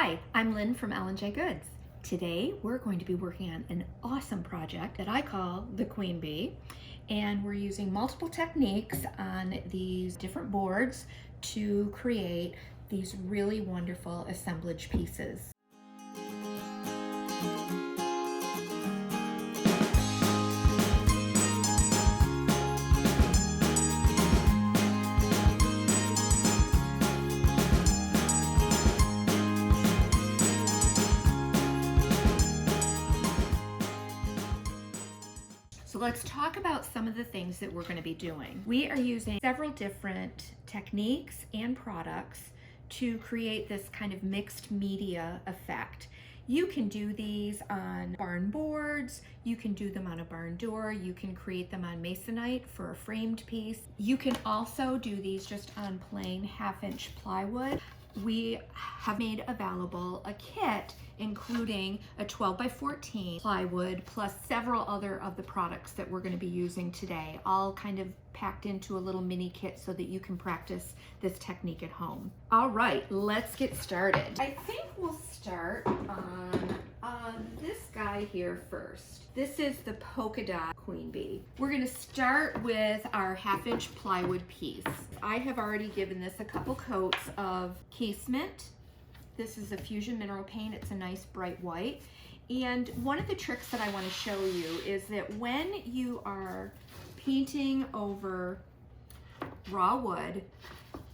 Hi, I'm Lynn from L&J Goods. Today we're going to be working on an awesome project that I call the Queen Bee, and we're using multiple techniques on these different boards to create these really wonderful assemblage pieces. So let's talk about some of the things that we're going to be doing. We are using several different techniques and products to create this kind of mixed media effect. You can do these on barn boards, you can do them on a barn door, you can create them on masonite for a framed piece. You can also do these just on plain 1/2-inch plywood. We have made available a kit including a 12x14 plywood plus several other of the products that we're going to be using today, all kind of packed into a little mini kit so that you can practice this technique at home. All right, let's get started. I think we'll start on this guy here first. This is the polka dot Queen Bee. We're going to start with our 1/2-inch plywood piece. I have already given this a couple coats of casement. This is a Fusion Mineral Paint. It's a nice bright white. And one of the tricks that I want to show you is that when you are painting over raw wood,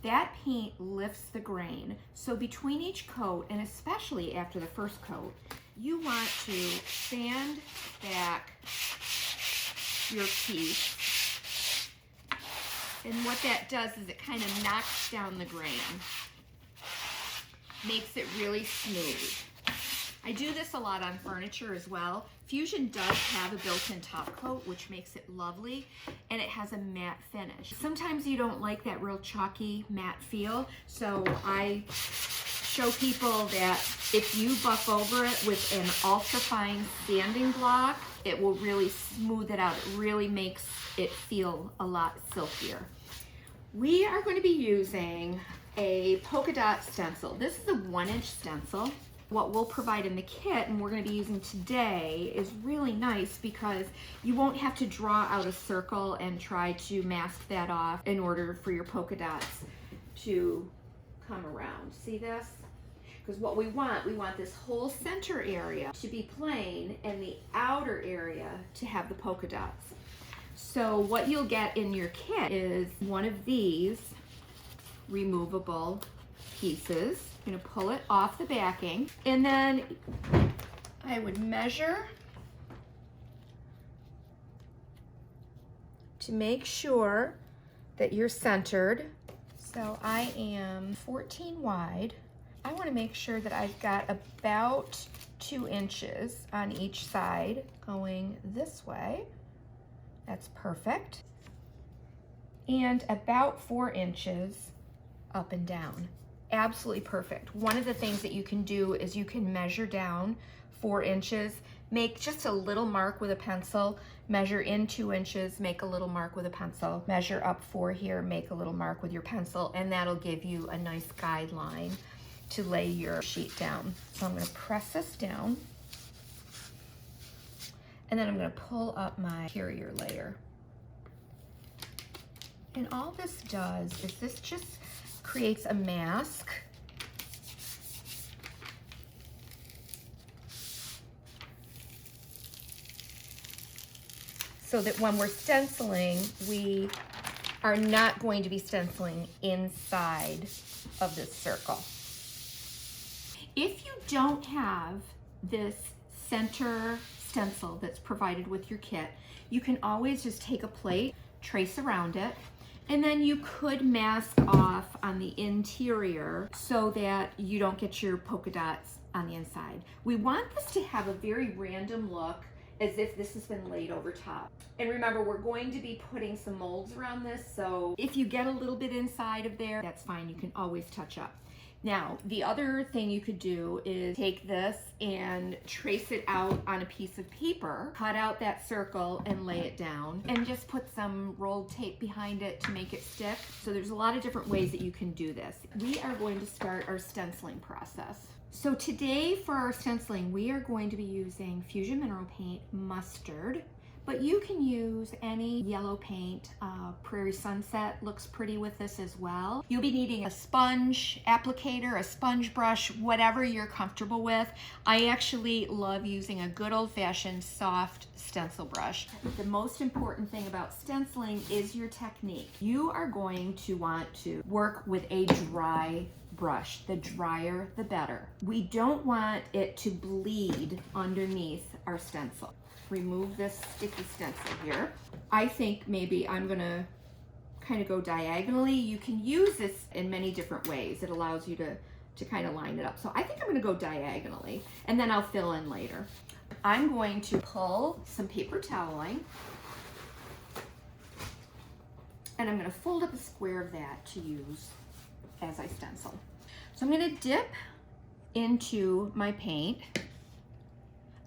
that paint lifts the grain. So between each coat, and especially after the first coat, you want to sand back your piece. And what that does is it kind of knocks down the grain, makes it really smooth. I do this a lot on furniture as well. Fusion does have a built-in top coat, which makes it lovely, and it has a matte finish. Sometimes you don't like that real chalky matte feel, so I show people that if you buff over it with an ultra-fine sanding block, it will really smooth it out. It really makes it feel a lot silkier. We are going to be using a polka dot stencil. This is a 1-inch stencil. What we'll provide in the kit, and we're going to be using today, is really nice because you won't have to draw out a circle and try to mask that off in order for your polka dots to come around. See this? Because what we want this whole center area to be plain and the outer area to have the polka dots. So what you'll get in your kit is one of these removable pieces. I'm going to pull it off the backing, and then I would measure to make sure that you're centered. So I am 14 wide. I want to make sure that I've got about 2 inches on each side going this way. That's perfect. And about 4 inches up and down. Absolutely perfect. One of the things that you can do is you can measure down 4 inches, make just a little mark with a pencil, measure in 2 inches, make a little mark with a pencil, measure up 4 here, make a little mark with your pencil, and that'll give you a nice guideline to lay your sheet down. So I'm going to press this down, and then I'm going to pull up my interior layer. And all this does is this just creates a mask so that when we're stenciling, we are not going to be stenciling inside of this circle. If you don't have this center stencil that's provided with your kit, you can always just take a plate, trace around it, and then you could mask off on the interior so that you don't get your polka dots on the inside. We want this to have a very random look, as if this has been laid over top. And remember, we're going to be putting some molds around this, so if you get a little bit inside of there, that's fine. You can always touch up. Now, the other thing you could do is take this and trace it out on a piece of paper, cut out that circle and lay it down, and just put some rolled tape behind it to make it stick. So there's a lot of different ways that you can do this. We are going to start our stenciling process. So today for our stenciling, we are going to be using Fusion Mineral Paint Mustard, but you can use any yellow paint. Prairie Sunset looks pretty with this as well. You'll be needing a sponge applicator, a sponge brush, whatever you're comfortable with. I actually love using a good old-fashioned soft stencil brush. The most important thing about stenciling is your technique. You are going to want to work with a dry brush. The drier, the better. We don't want it to bleed underneath our stencil. Remove this sticky stencil here. I think maybe I'm gonna kind of go diagonally. You can use this in many different ways. It allows you to kind of line it up. So I think I'm gonna go diagonally and then I'll fill in later. I'm going to pull some paper toweling and I'm gonna fold up a square of that to use as I stencil. So I'm gonna dip into my paint.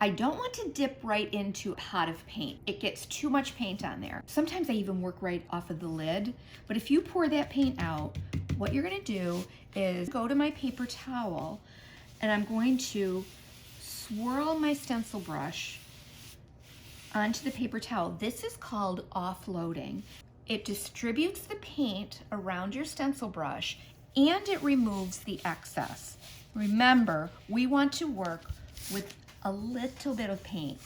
I don't want to dip right into a pot of paint. It gets too much paint on there. Sometimes I even work right off of the lid, but if you pour that paint out, what you're gonna do is go to my paper towel and I'm going to swirl my stencil brush onto the paper towel. This is called offloading. It distributes the paint around your stencil brush and it removes the excess. Remember, we want to work with a little bit of paint.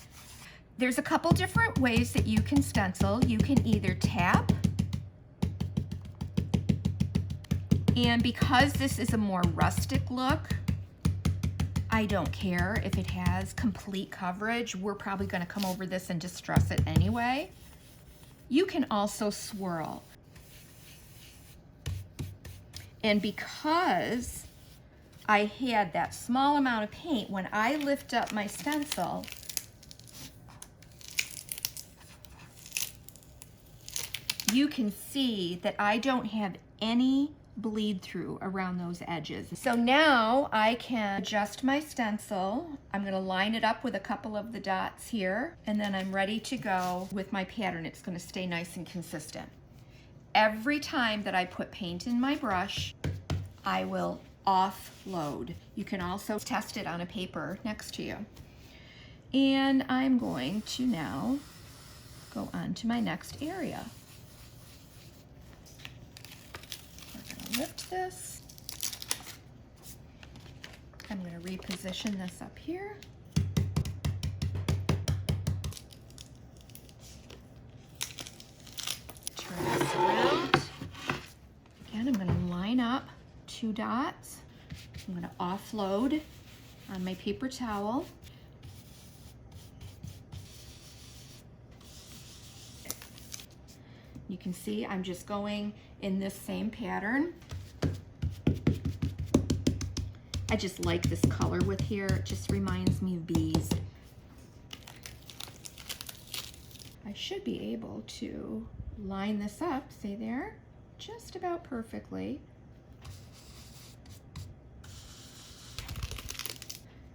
There's a couple different ways that you can stencil. You can either tap, and because this is a more rustic look, I don't care if it has complete coverage. We're probably gonna come over this and distress it anyway. You can also swirl. And because I had that small amount of paint, when I lift up my stencil, you can see that I don't have any bleed through around those edges. So now I can adjust my stencil. I'm gonna line it up with a couple of the dots here, and then I'm ready to go with my pattern. It's gonna stay nice and consistent. Every time that I put paint in my brush, I will offload. You can also test it on a paper next to you. And I'm going to now go on to my next area. We're gonna lift this. I'm gonna reposition this up here. Turn this around. Again, I'm gonna line up 2 dots. I'm going to offload on my paper towel. You can see I'm just going in this same pattern. I just like this color with here. It just reminds me of bees. I should be able to line this up, see there, just about perfectly.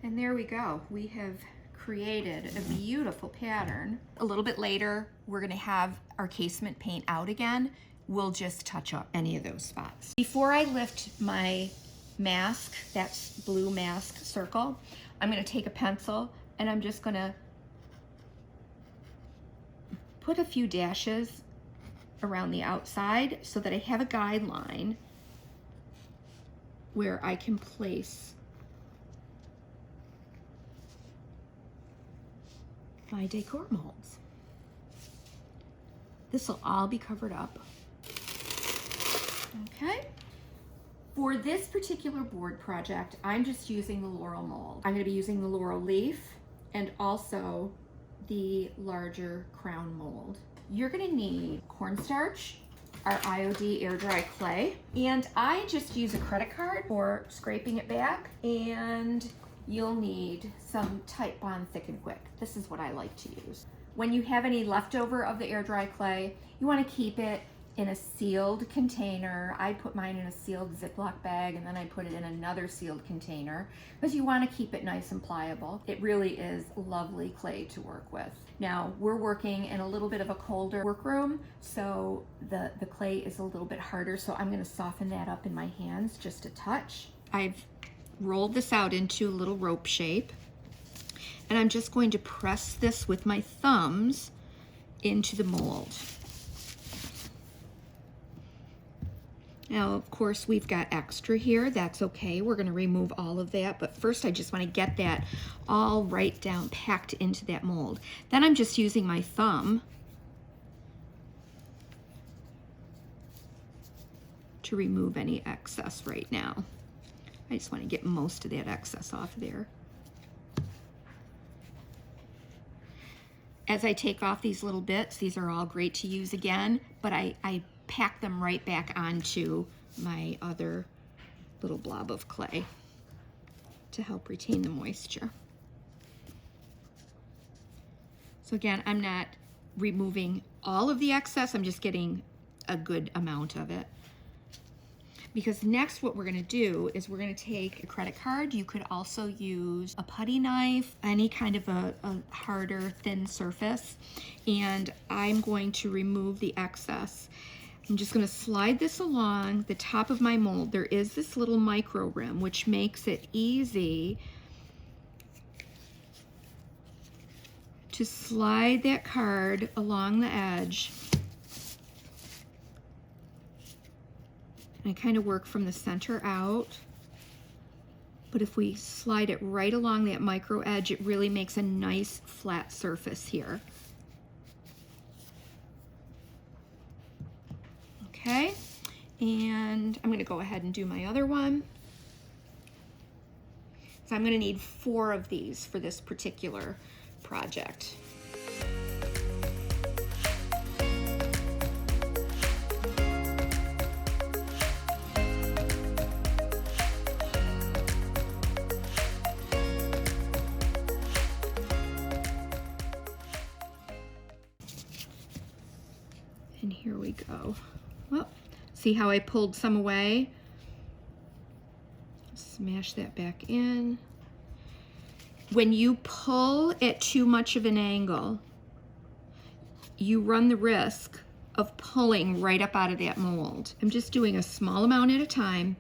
And there we go. We have created a beautiful pattern. A little bit later, we're gonna have our casement paint out again. We'll just touch up any of those spots. Before I lift my mask, that's blue mask circle, I'm gonna take a pencil and I'm just gonna put a few dashes around the outside so that I have a guideline where I can place my decor molds. This will all be covered up. Okay. For this particular board project, I'm just using the Laurel mold. I'm gonna be using the Laurel leaf and also the larger crown mold. You're gonna need cornstarch, our IOD air dry clay, and I just use a credit card for scraping it back, and you'll need some Titebond Thick and Quick. This is what I like to use. When you have any leftover of the air dry clay, you want to keep it in a sealed container. I put mine in a sealed Ziploc bag and then I put it in another sealed container because you want to keep it nice and pliable. It really is lovely clay to work with. Now we're working in a little bit of a colder workroom, so the clay is a little bit harder, so I'm going to soften that up in my hands just a touch. I've rolled this out into a little rope shape, and I'm just going to press this with my thumbs into the mold. Now, of course, we've got extra here. That's okay. We're going to remove all of that. But first, I just want to get that all right down, packed into that mold. Then I'm just using my thumb to remove any excess right now. I just want to get most of that excess off there. As I take off these little bits, these are all great to use again, but I pack them right back onto my other little blob of clay to help retain the moisture. So again, I'm not removing all of the excess, I'm just getting a good amount of it. Because next what we're gonna do is we're gonna take a credit card. You could also use a putty knife, any kind of a harder, thin surface, and I'm going to remove the excess. I'm just going to slide this along the top of my mold. There is this little micro rim, which makes it easy to slide that card along the edge. And I kind of work from the center out. But if we slide it right along that micro edge, it really makes a nice flat surface here. Okay, and I'm going to go ahead and do my other one. So I'm going to need 4 of these for this particular project. And here we go. Well, see how I pulled some away? Smash that back in. When you pull at too much of an angle, you run the risk of pulling right up out of that mold. I'm just doing a small amount at a time,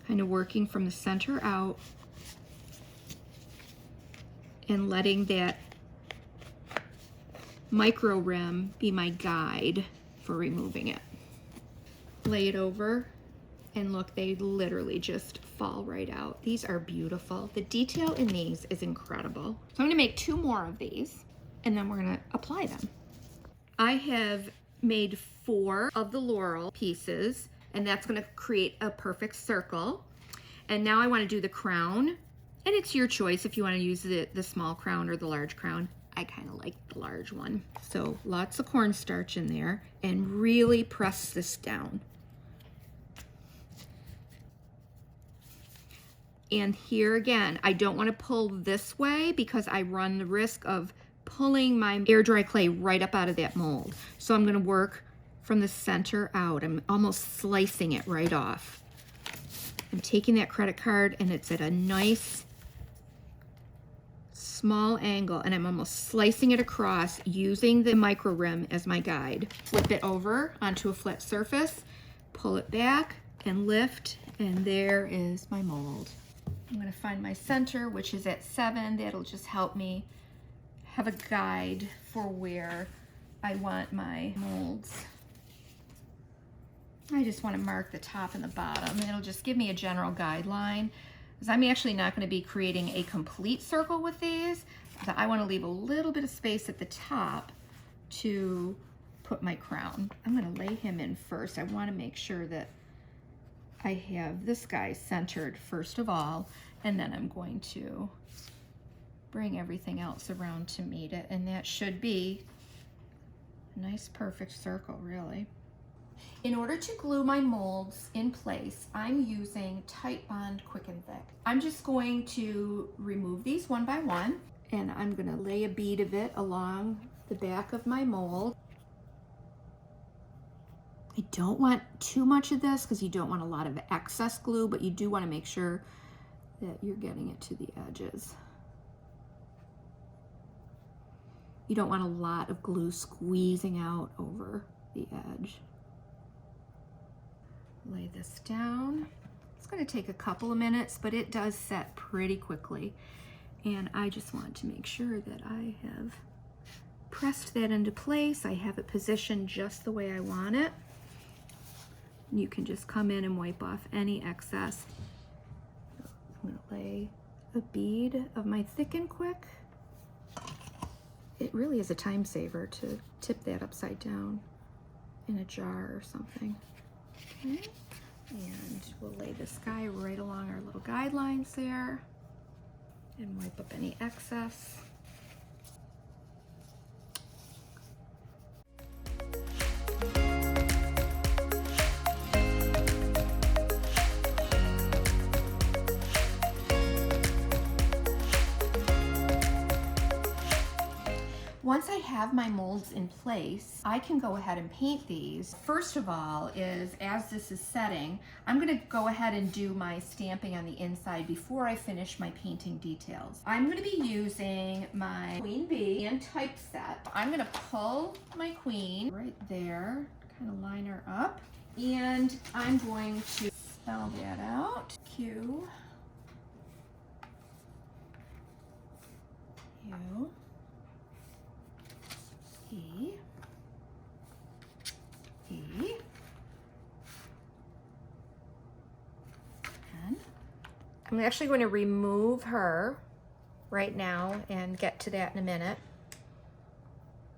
kind of working from the center out and letting that micro rim be my guide for removing it. Lay it over, and look, they literally just fall right out. These are beautiful. The detail in these is incredible. So I'm gonna make 2 more of these, and then we're gonna apply them. I have made 4 of the laurel pieces, and that's gonna create a perfect circle. And now I wanna do the crown, and it's your choice if you wanna use the small crown or the large crown. I kind of like the large one. So lots of cornstarch in there, and really press this down. And here again, I don't want to pull this way because I run the risk of pulling my air dry clay right up out of that mold. So I'm going to work from the center out. I'm almost slicing it right off. I'm taking that credit card, and it's at a nice small angle, and I'm almost slicing it across using the micro rim as my guide. Flip it over onto a flat surface, pull it back and lift, and there is my mold. I'm going to find my center, which is at 7. That'll just help me have a guide for where I want my molds. I just want to mark the top and the bottom. It'll just give me a general guideline, because I'm actually not going to be creating a complete circle with these. So I want to leave a little bit of space at the top to put my crown. I'm going to lay him in first. I want to make sure that I have this guy centered first of all, and then I'm going to bring everything else around to meet it, and that should be a nice perfect circle, really. In order to glue my molds in place, I'm using Titebond Quick and Thick. I'm just going to remove these one by one, and I'm going to lay a bead of it along the back of my mold. I don't want too much of this because you don't want a lot of excess glue, but you do want to make sure that you're getting it to the edges. You don't want a lot of glue squeezing out over the edge. Lay this down. It's going to take a couple of minutes, but it does set pretty quickly. And I just want to make sure that I have pressed that into place. I have it positioned just the way I want it. And you can just come in and wipe off any excess. I'm going to lay a bead of my Thicken Quick. It really is a time saver to tip that upside down in a jar or something. Okay. And we'll lay this guy right along our little guidelines there and wipe up any excess. Once I have my molds in place, I can go ahead and paint these. First of all is, as this is setting, I'm gonna go ahead and do my stamping on the inside before I finish my painting details. I'm gonna be using my Queen Bee and typeset. I'm gonna pull my queen right there, kind of line her up, and I'm going to spell that out. Q, U, E, E, N. I'm actually going to remove her right now and get to that in a minute.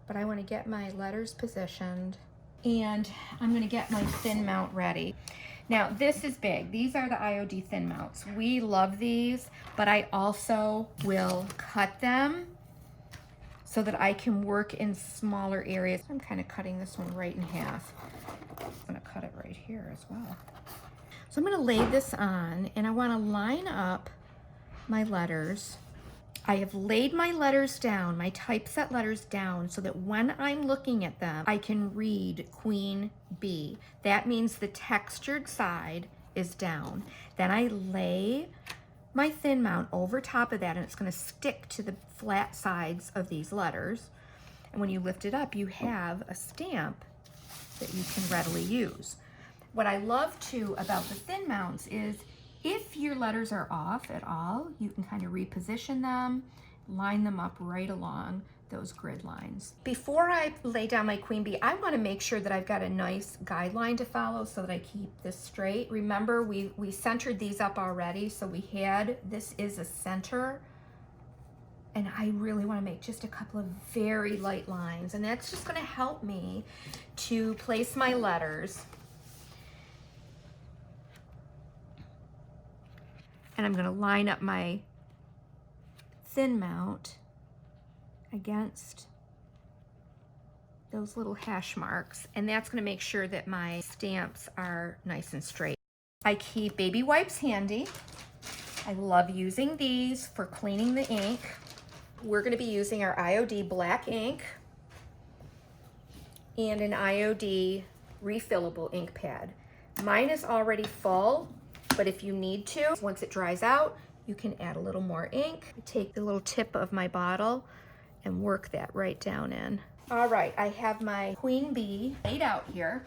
But I want to get my letters positioned and I'm going to get my thin mount ready. Now this is big. These are the IOD thin mounts. We love these, but I also will cut them so that I can work in smaller areas. I'm kind of cutting this one right in half. I'm gonna cut it right here as well. So I'm gonna lay this on and I wanna line up my letters. I have laid my letters down, my typeset letters down, so that when I'm looking at them, I can read Queen Bee. That means the textured side is down. Then I lay my thin mount over top of that and it's going to stick to the flat sides of these letters. And when you lift it up, you have a stamp that you can readily use. What I love too about the thin mounts is if your letters are off at all, you can kind of reposition them, line them up right along those grid lines. Before I lay down my Queen Bee, I want to make sure that I've got a nice guideline to follow so that I keep this straight. Remember, we centered these up already, so we had, this is a center, and I really want to make just a couple of very light lines, and that's just going to help me to place my letters. And I'm going to line up my thin mount against those little hash marks, and that's going to make sure that my stamps are nice and straight. I keep baby wipes handy. I love using these for cleaning the ink. We're going to be using our IOD black ink and an IOD refillable ink pad. Mine is already full, but if you need to, once it dries out, you can add a little more ink. I take the little tip of my bottle and work that right down in. All right, I have my Queen Bee laid out here.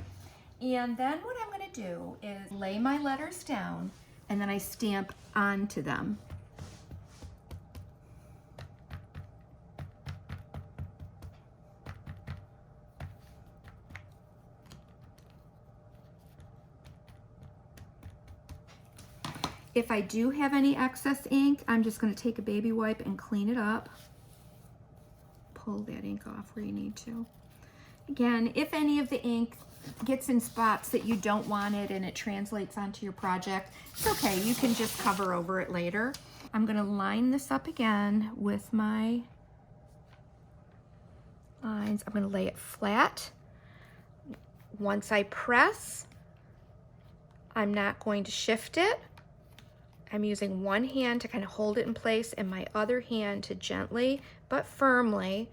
And then what I'm gonna do is lay my letters down and then I stamp onto them. If I do have any excess ink, I'm just gonna take a baby wipe and clean it up. Pull that ink off where you need to. Again, if any of the ink gets in spots that you don't want it and it translates onto your project, it's okay, you can just cover over it later. I'm gonna line this up again with my lines. I'm gonna lay it flat. Once I press, I'm not going to shift it. I'm using one hand to kind of hold it in place and my other hand to gently but firmly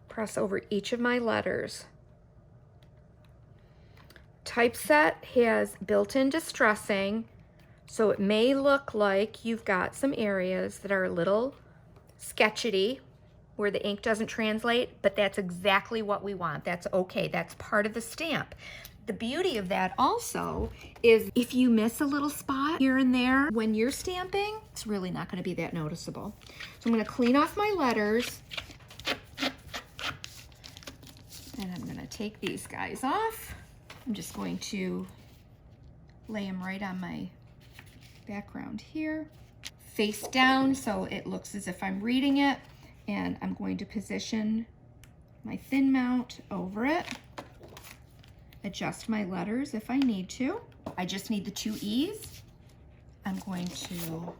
press over each of my letters. Typeset has built-in distressing, so it may look like you've got some areas that are a little sketchy where the ink doesn't translate, but that's exactly what we want. That's okay, that's part of the stamp. The beauty of that also is if you miss a little spot here and there when you're stamping, it's really not going to be that noticeable. So I'm going to clean off my letters, and I'm going to take these guys off. I'm just going to lay them right on my background here, face down so it looks as if I'm reading it, and I'm going to position my thin mount over it. Adjust my letters if I need to. I just need the 2 E's. I'm going to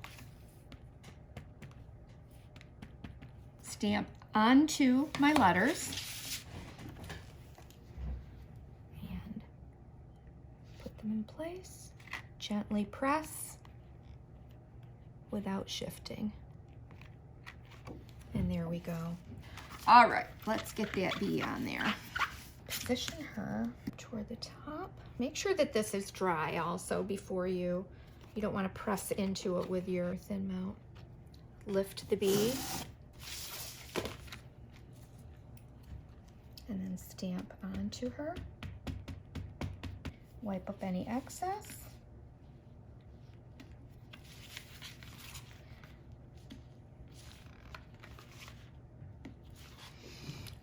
stamp onto my letters and put them in place. Gently press without shifting. And there we go. All right, let's get that B on there. Position her toward the top. Make sure that this is dry also before you don't want to press into it with your thin mount. Lift the B and then stamp onto her. Wipe up any excess.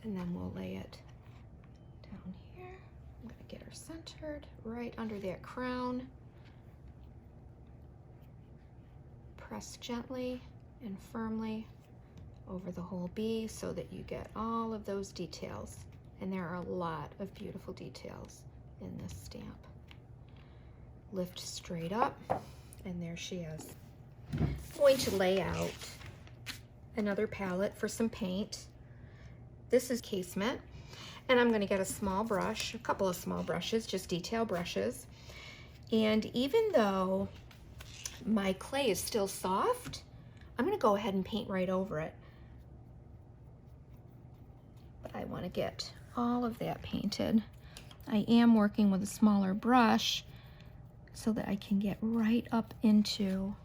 And then we'll lay it down here. I'm going to get her centered right under that crown. Press gently and firmly over the whole B so that you get all of those details. And there are a lot of beautiful details in this stamp. Lift straight up, and there she is. I'm going to lay out another palette for some paint. This is Casement, and I'm going to get a small brush, a couple of small brushes, just detail brushes. And even though my clay is still soft, I'm going to go ahead and paint right over it. But I want to get all of that painted. I am working with a smaller brush so that I can get right up into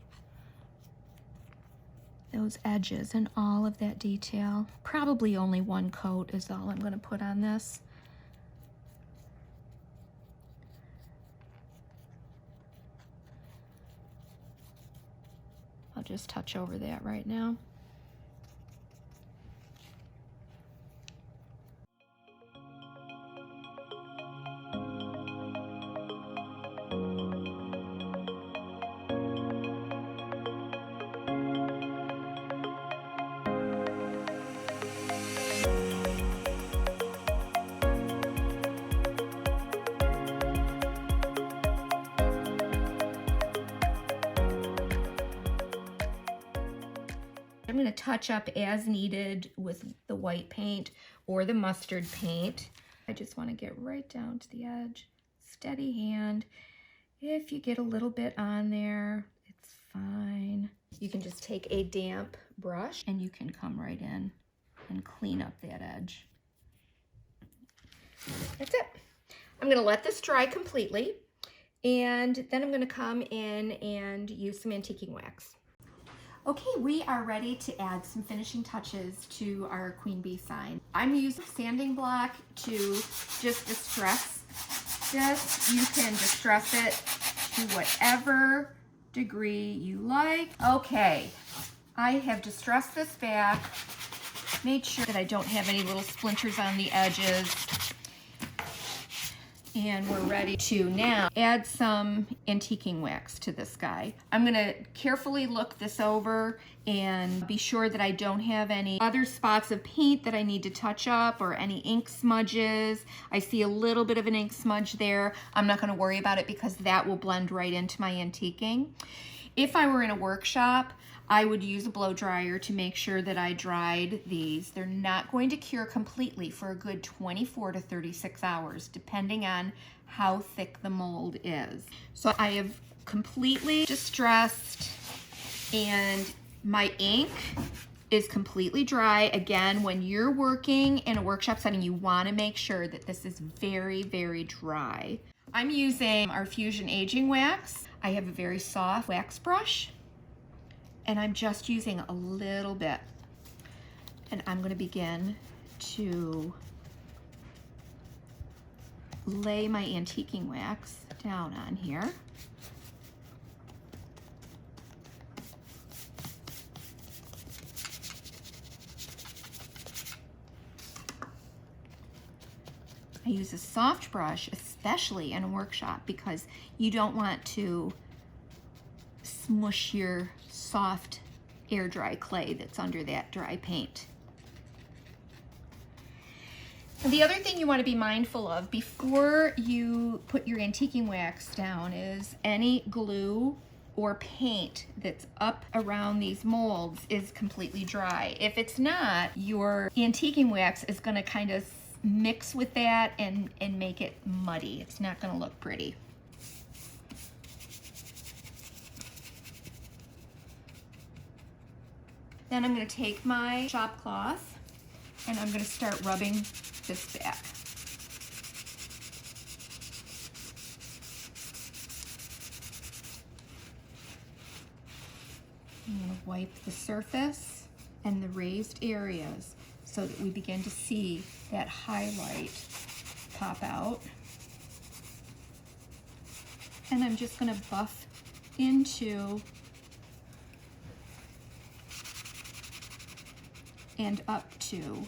those edges and all of that detail. Probably only 1 coat is all I'm going to put on this. I'll just touch over that right now. I'm going to touch up as needed with the white paint or the mustard paint. I just want to get right down to the edge. Steady hand. If you get a little bit on there, it's fine. You can just take a damp brush and you can come right in and clean up that edge. That's it. I'm going to let this dry completely, and then I'm going to come in and use some antiquing wax. Okay, we are ready to add some finishing touches to our Queen Bee sign. I'm using sanding block to just distress this. You can distress it to whatever degree you like. Okay, I have distressed this back, made sure that I don't have any little splinters on the edges. And we're ready to now add some antiquing wax to this guy. I'm gonna carefully look this over and be sure that I don't have any other spots of paint that I need to touch up or any ink smudges. I see a little bit of an ink smudge there. I'm not gonna worry about it because that will blend right into my antiquing. If I were in a workshop, I would use a blow dryer to make sure that I dried these. They're not going to cure completely for a good 24 to 36 hours, depending on how thick the mold is. So I have completely distressed, and my ink is completely dry. Again, when you're working in a workshop setting, you want to make sure that this is very, very dry. I'm using our Fusion Aging Wax. I have a very soft wax brush, and I'm just using a little bit. And I'm going to begin to lay my antiquing wax down on here. I use a soft brush, especially in a workshop, because you don't want to smush your soft air dry clay that's under that dry paint. The other thing you want to be mindful of before you put your antiquing wax down is any glue or paint that's up around these molds is completely dry. If it's not, your antiquing wax is going to kind of mix with that and make it muddy. It's not going to look pretty. Then I'm going to take my shop cloth and I'm going to start rubbing this back. I'm going to wipe the surface and the raised areas so that we begin to see that highlight pop out. And I'm just going to buff into and up to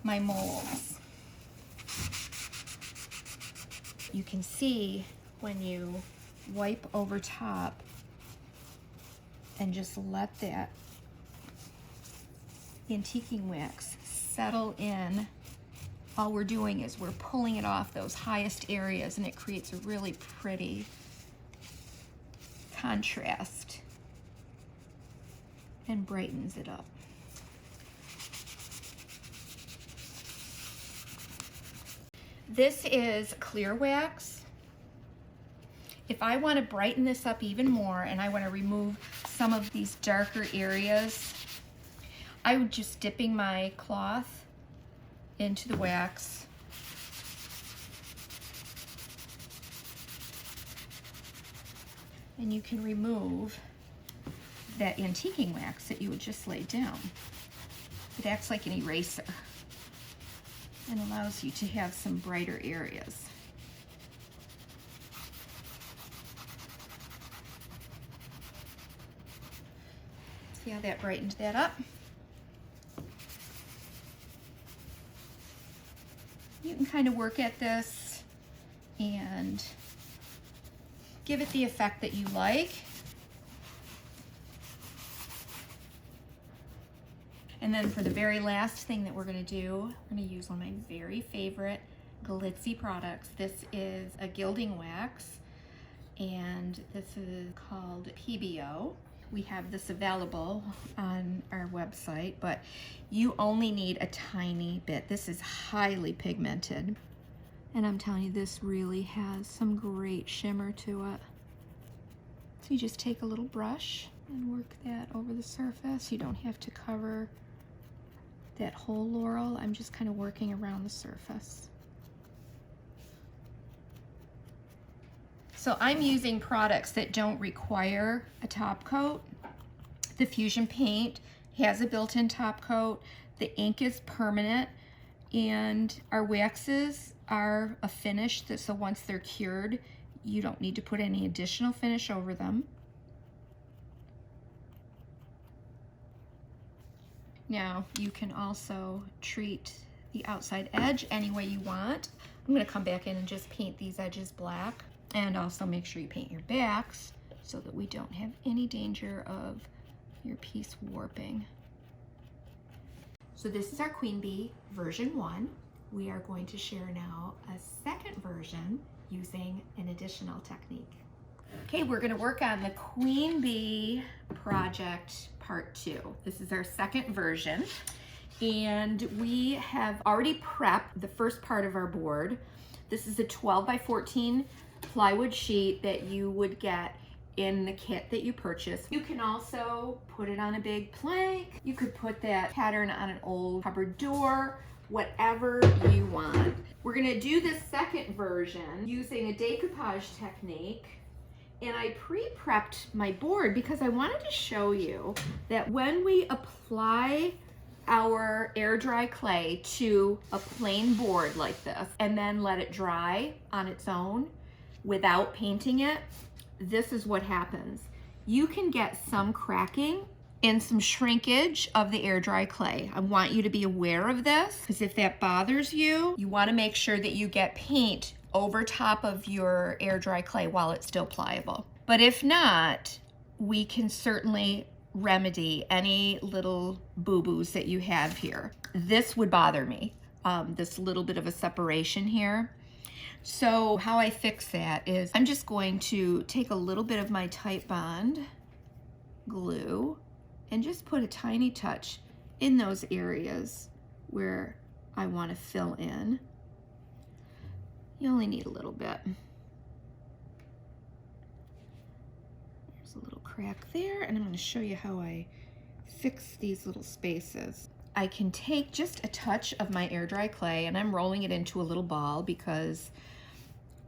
my molds. You can see when you wipe over top and just let that antiquing wax settle in, all we're doing is we're pulling it off those highest areas, and it creates a really pretty contrast and brightens it up. This is clear wax. If I want to brighten this up even more and I want to remove some of these darker areas, I would just dipping my cloth into the wax and you can remove that antiquing wax that you would just lay down. It acts like an eraser and allows you to have some brighter areas. See how that brightened that up? You can kind of work at this and give it the effect that you like. And then for the very last thing that we're going to do, I'm going to use one of my very favorite glitzy products. This is a gilding wax, and this is called PBO. We have this available on our website, but you only need a tiny bit. This is highly pigmented, and I'm telling you, this really has some great shimmer to it. So you just take a little brush and work that over the surface. You don't have to cover that whole laurel. I'm just kind of working around the surface. So I'm using products that don't require a top coat. The Fusion paint has a built-in top coat. The ink is permanent, and our waxes are a finish, so once they're cured, you don't need to put any additional finish over them. Now, you can also treat the outside edge any way you want. I'm going to come back in and just paint these edges black, and also make sure you paint your backs so that we don't have any danger of your piece warping. So this is our Queen Bee version 1. We are going to share now a second version using an additional technique. Okay, we're going to work on the Queen Bee project part 2. This is our second version, and we have already prepped the first part of our board. This is a 12 by 14 plywood sheet that you would get in the kit that you purchase. You can also put it on a big plank. You could put that pattern on an old cupboard door, whatever you want. We're going to do this second version using a decoupage technique. And I pre-prepped my board because I wanted to show you that when we apply our air dry clay to a plain board like this and then let it dry on its own without painting it, this is what happens. You can get some cracking and some shrinkage of the air dry clay. I want you to be aware of this, because if that bothers you, you want to make sure that you get paint over top of your air dry clay while it's still pliable. But if not, we can certainly remedy any little boo-boos that you have here. This would bother me, this little bit of a separation here. So how I fix that is I'm just going to take a little bit of my Titebond glue and just put a tiny touch in those areas where I want to fill in. You only need a little bit. There's a little crack there, and I'm going to show you how I fix these little spaces. I can take just a touch of my air dry clay, and I'm rolling it into a little ball because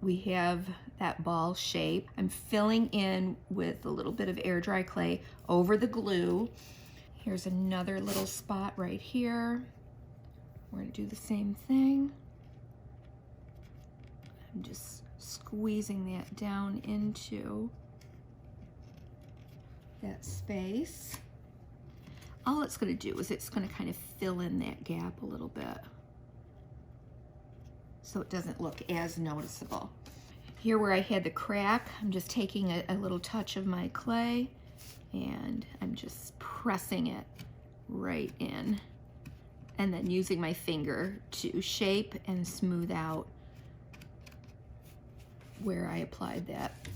we have that ball shape. I'm filling in with a little bit of air dry clay over the glue. Here's another little spot right here. We're gonna do the same thing. I'm just squeezing that down into that space. All it's gonna do is it's gonna kind of fill in that gap a little bit, so it doesn't look as noticeable. Here where I had the crack, I'm just taking a little touch of my clay and I'm just pressing it right in, and then using my finger to shape and smooth out where I applied that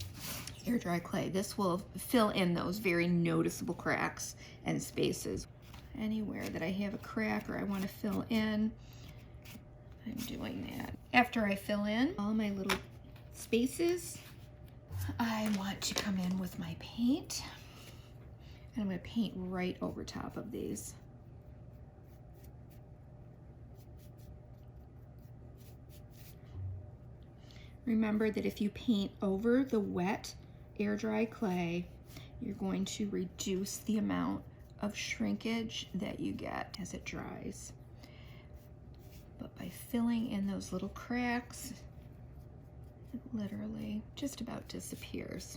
air dry clay. This will fill in those very noticeable cracks and spaces. Anywhere that I have a crack or I want to fill in, I'm doing that. After I fill in all my little spaces, I want to come in with my paint, and I'm going to paint right over top of these. Remember that if you paint over the wet air dry clay, you're going to reduce the amount of shrinkage that you get as it dries. But by filling in those little cracks, it literally just about disappears.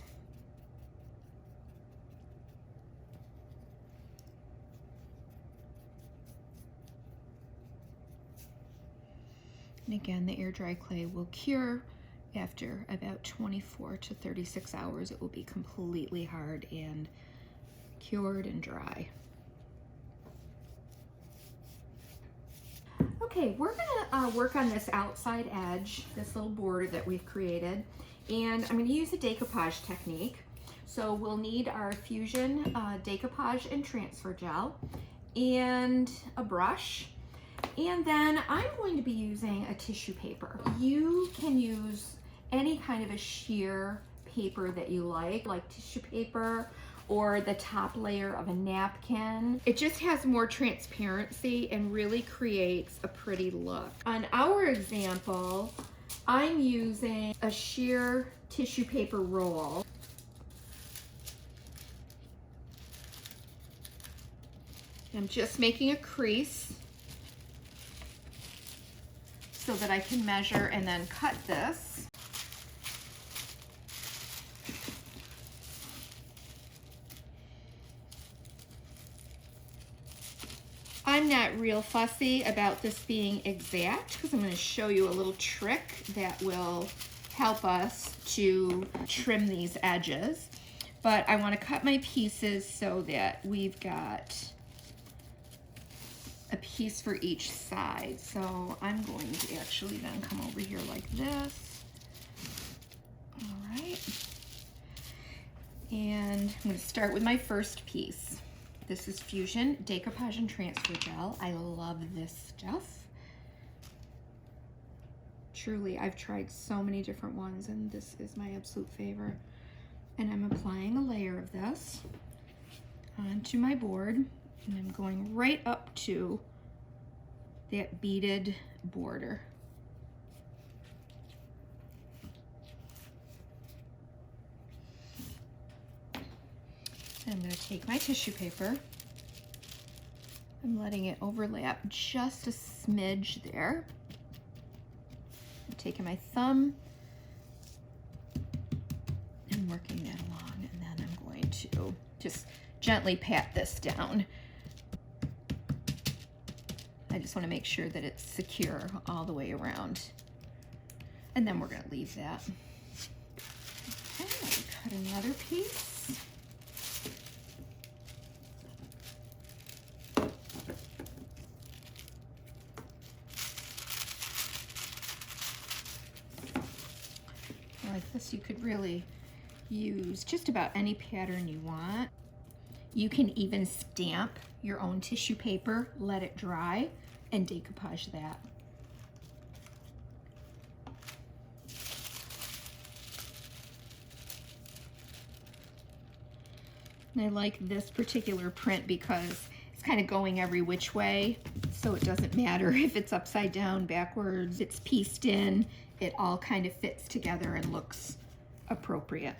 And again, the air dry clay will cure after about 24 to 36 hours. It will be completely hard and cured and dry. Okay, we're gonna work on this outside edge, this little border that we've created, and I'm gonna use a decoupage technique. So we'll need our Fusion decoupage and transfer gel and a brush. And then I'm going to be using a tissue paper. You can use any kind of a sheer paper that you like tissue paper or the top layer of a napkin. It just has more transparency and really creates a pretty look. On our example, I'm using a sheer tissue paper roll. I'm just making a crease so that I can measure and then cut this. I'm not real fussy about this being exact because I'm going to show you a little trick that will help us to trim these edges. But I want to cut my pieces so that we've got a piece for each side. So I'm going to actually then come over here like this. All right. And I'm going to start with my first piece. This is Fusion Decoupage and Transfer Gel. I love this stuff. Truly, I've tried so many different ones and this is my absolute favorite. And I'm applying a layer of this onto my board, and I'm going right up to that beaded border. I'm going to take my tissue paper I'm letting it overlap just a smidge there. I'm taking my thumb and working that along, and then I'm going to just gently pat this down. I just want to make sure that it's secure all the way around. And then we're going to leave that. Okay, cut another piece. Like this, you could really use just about any pattern you want. You can even stamp your own tissue paper, let it dry, and decoupage that. And I like this particular print because it's kind of going every which way, so it doesn't matter if it's upside down, backwards, it's pieced in, it all kind of fits together and looks appropriate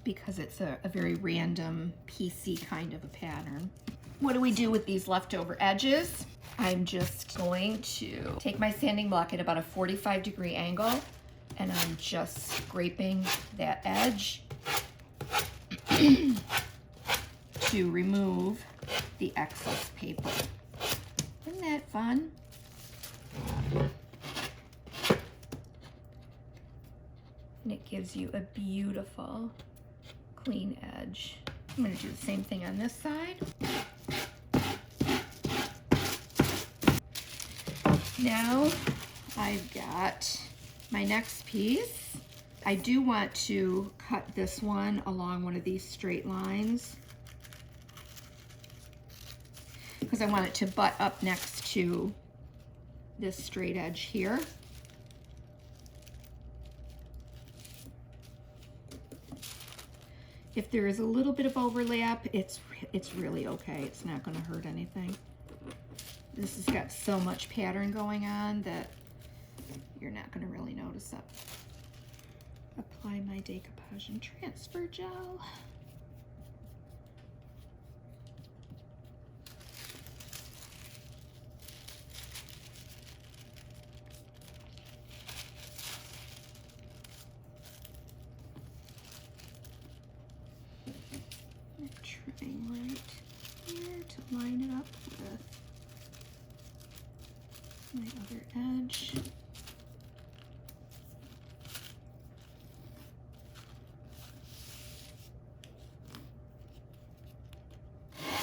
because it's a very random, piecey kind of a pattern. What do we do with these leftover edges? I'm just going to take my sanding block at about a 45-degree angle, and I'm just scraping that edge to remove the excess paper. Isn't that fun? And it gives you a beautiful, clean edge. I'm going to do the same thing on this side. Now I've got my next piece. I do want to cut this one along one of these straight lines because I want it to butt up next to this straight edge here. If there is a little bit of overlap, it's really okay. It's not going to hurt anything. This has got so much pattern going on that you're not going to really notice it. Apply my decoupage and transfer gel. I'm trying right here to line it up with my other edge.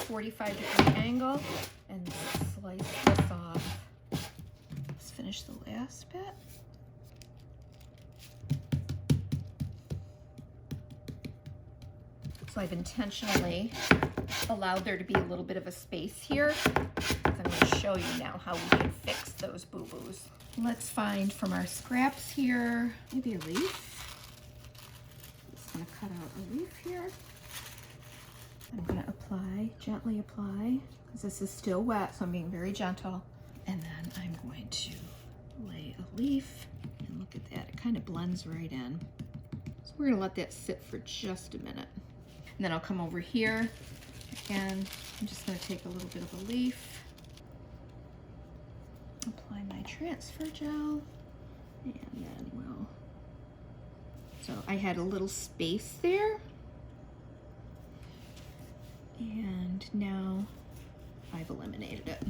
.45-degree angle and slice this off. Let's finish the last bit. So I've intentionally allowed there to be a little bit of a space here. I'm going to show you now how we can fix those boo-boos. Let's find from our scraps here, maybe a leaf. I'm just going to cut out a leaf here. I'm going to apply, gently apply, because this is still wet, so I'm being very gentle. And then I'm going to lay a leaf, and look at that, it kind of blends right in. So we're going to let that sit for just a minute. And then I'll come over here, and I'm just going to take a little bit of a leaf, apply my transfer gel, and then we'll, so I had a little space there. And now I've eliminated it.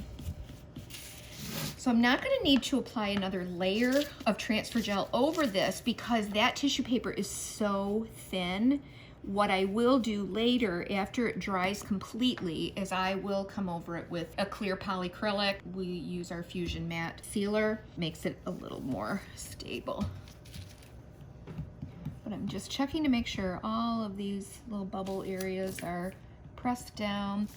So I'm not going to need to apply another layer of transfer gel over this because that tissue paper is so thin. What I will do later after it dries completely is I will come over it with a clear polyacrylic. We use our Fusion Matte Sealer, makes it a little more stable. But I'm just checking to make sure all of these little bubble areas are pressed down.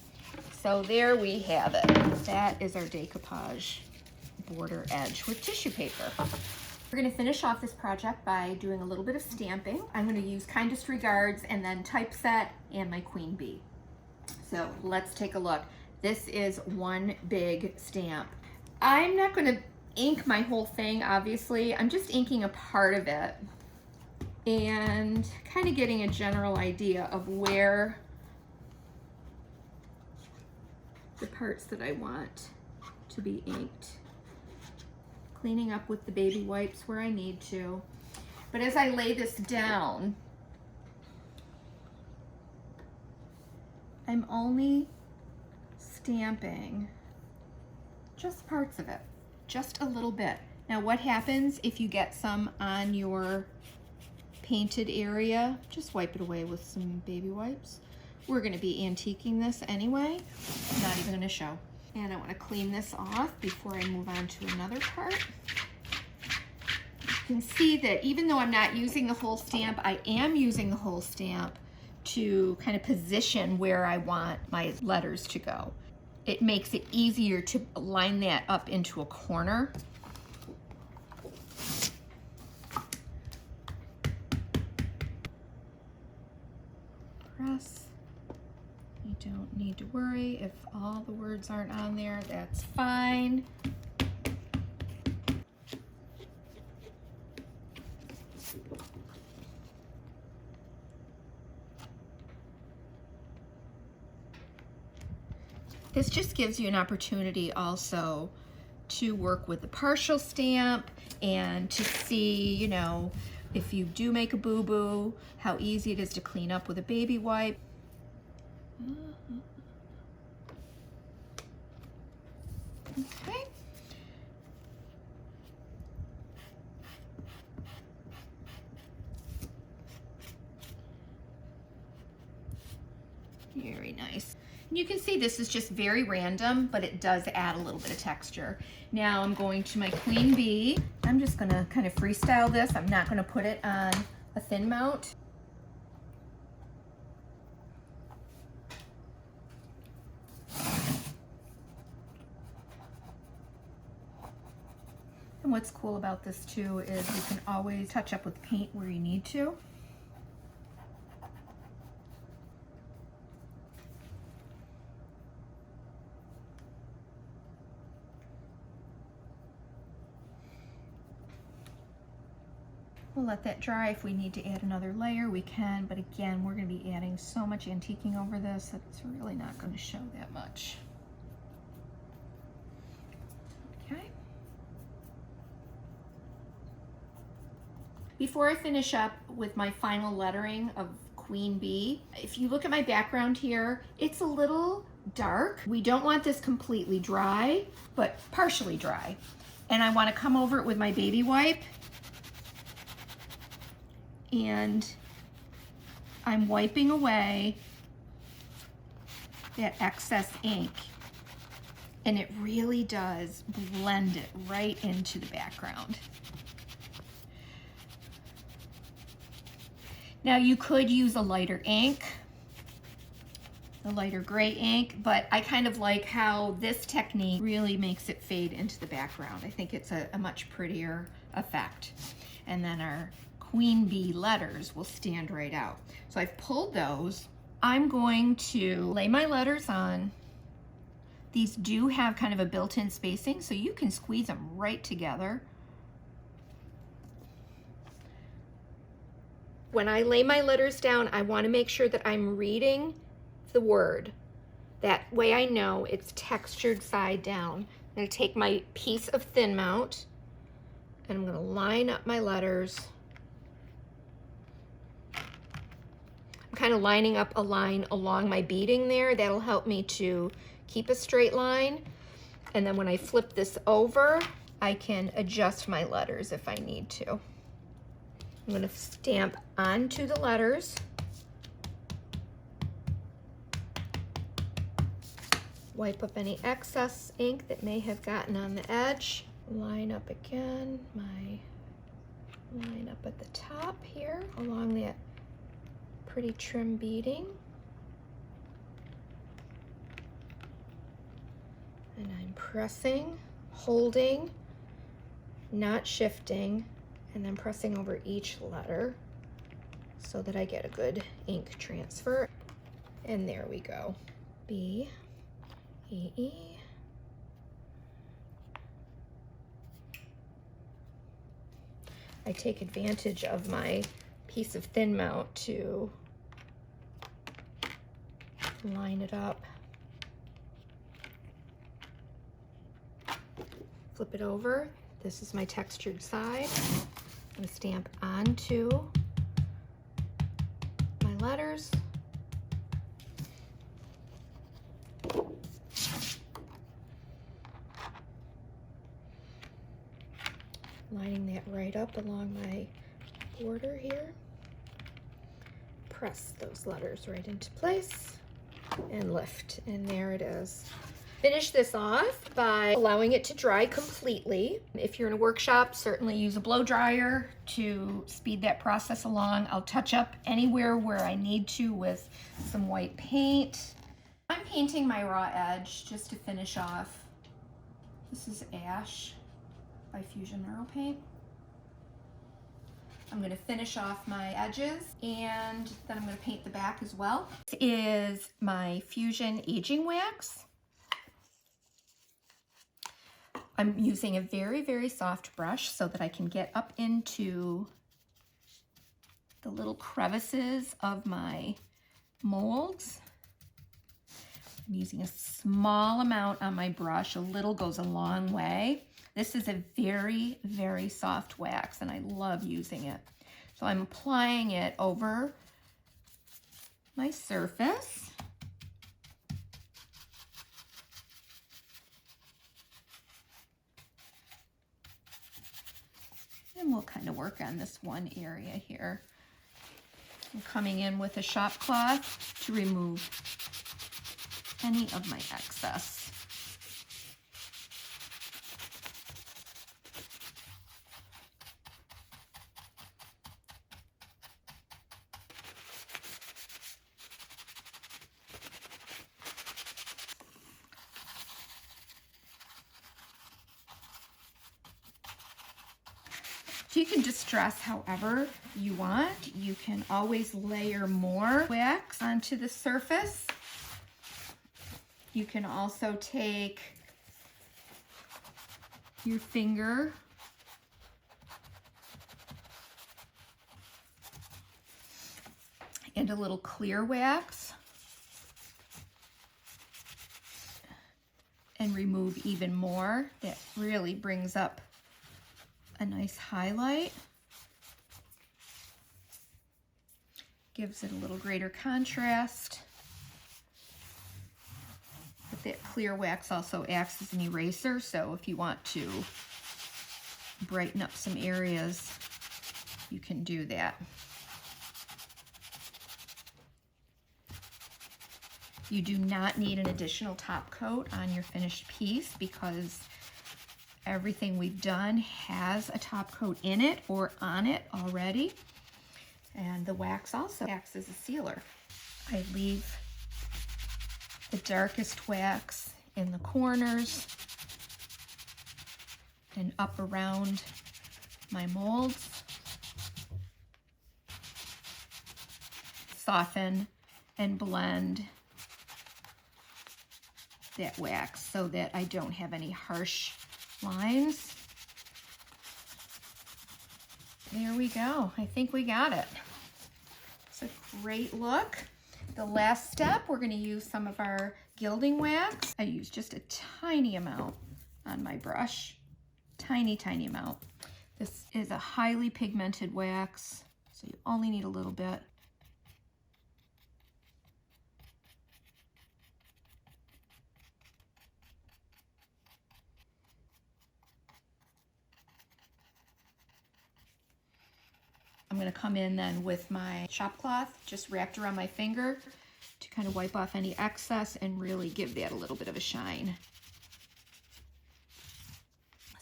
So there we have it. That is our decoupage border edge with tissue paper. We're going to finish off this project by doing a little bit of stamping. I'm going to use Kindest Regards and then Typeset and my Queen Bee. So let's take a look. This is one big stamp. I'm not going to ink my whole thing, obviously. I'm just inking a part of it and kind of getting a general idea of where the parts that I want to be inked. Cleaning up with the baby wipes where I need to. But as I lay this down, I'm only stamping just parts of it, just a little bit. Now what happens if you get some on your painted area? Just wipe it away with some baby wipes. We're gonna be antiquing this anyway. I'm not even gonna show. And I wanna clean this off before I move on to another part. You can see that even though I'm not using the whole stamp, I am using the whole stamp to kind of position where I want my letters to go. It makes it easier to line that up into a corner. Press. You don't need to worry if all the words aren't on there, that's fine. This just gives you an opportunity also to work with the partial stamp and to see, you know, if you do make a boo-boo, how easy it is to clean up with a baby wipe. Okay. Very nice. You can see this is just very random, but it does add a little bit of texture. Now I'm going to my Queen Bee. I'm just gonna kind of freestyle this. I'm not gonna put it on a thin mount. And what's cool about this too is you can always touch up with paint where you need to. We'll let that dry. If we need to add another layer, we can, but again, we're gonna be adding so much antiquing over this that it's really not gonna show that much. Okay. Before I finish up with my final lettering of Queen Bee, if you look at my background here, it's a little dark. We don't want this completely dry, but partially dry. And I wanna come over it with my baby wipe, and I'm wiping away that excess ink, and it really does blend it right into the background. Now you could use a lighter ink, a lighter gray ink, but I kind of like how this technique really makes it fade into the background. I think it's a much prettier effect. And then our Queen Bee letters will stand right out. So I've pulled those. I'm going to lay my letters on. These do have kind of a built-in spacing, so you can squeeze them right together. When I lay my letters down, I want to make sure that I'm reading the word. That way I know it's textured side down. I'm going to take my piece of thin mount and I'm going to line up my letters. I'm kind of lining up a line along my beading there. That'll help me to keep a straight line. And then when I flip this over, I can adjust my letters if I need to. I'm going to stamp onto the letters. Wipe up any excess ink that may have gotten on the edge. Line up again, my line up at the top here along that pretty trim beading. And I'm pressing, holding, not shifting, and then pressing over each letter so that I get a good ink transfer. And there we go. B, E, E. I take advantage of my piece of thin mount to line it up Flip it over. This is my textured side. I'm going to stamp onto my letters. Lining that right up along my border here. Press those letters right into place and lift, and there it is. Finish this off by allowing it to dry completely. If you're in a workshop, certainly use a blow dryer to speed that process along. I'll touch up anywhere where I need to with some white paint. I'm painting my raw edge just to finish off. This is Ash by Fusion Mineral Paint. I'm going to finish off my edges, and then I'm going to paint the back as well. This is my Fusion Aging Wax. I'm using a very, very soft brush so that I can get up into the little crevices of my molds. I'm using a small amount on my brush. A little goes a long way. This is a very, very soft wax, and I love using it. So I'm applying it over my surface. And we'll kind of work on this one area here. I'm coming in with a shop cloth to remove any of my excess. So you can distress however you want. You can always layer more wax onto the surface. You can also take your finger and a little clear wax and remove even more. That really brings up a nice highlight. Gives it a little greater contrast. But that clear wax also acts as an eraser, so if you want to brighten up some areas, you can do that. You do not need an additional top coat on your finished piece because everything we've done has a top coat in it or on it already. And the wax also acts as a sealer. I leave the darkest wax in the corners and up around my molds. Soften and blend that wax so that I don't have any harsh lines. There we go. I think we got it. It's a great look. The last step, we're going to use some of our gilding wax. I use just a tiny amount on my brush. Tiny, tiny amount. This is a highly pigmented wax, so you only need a little bit. I'm going to come in then with my shop cloth just wrapped around my finger to kind of wipe off any excess and really give that a little bit of a shine.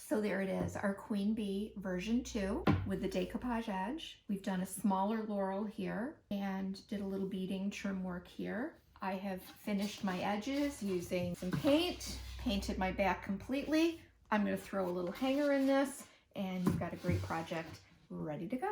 So there it is, our Queen Bee version 2 with the decoupage edge. We've done a smaller laurel here and did a little beading trim work here. I have finished my edges using some paint, painted my back completely. I'm going to throw a little hanger in this, and you've got a great project ready to go.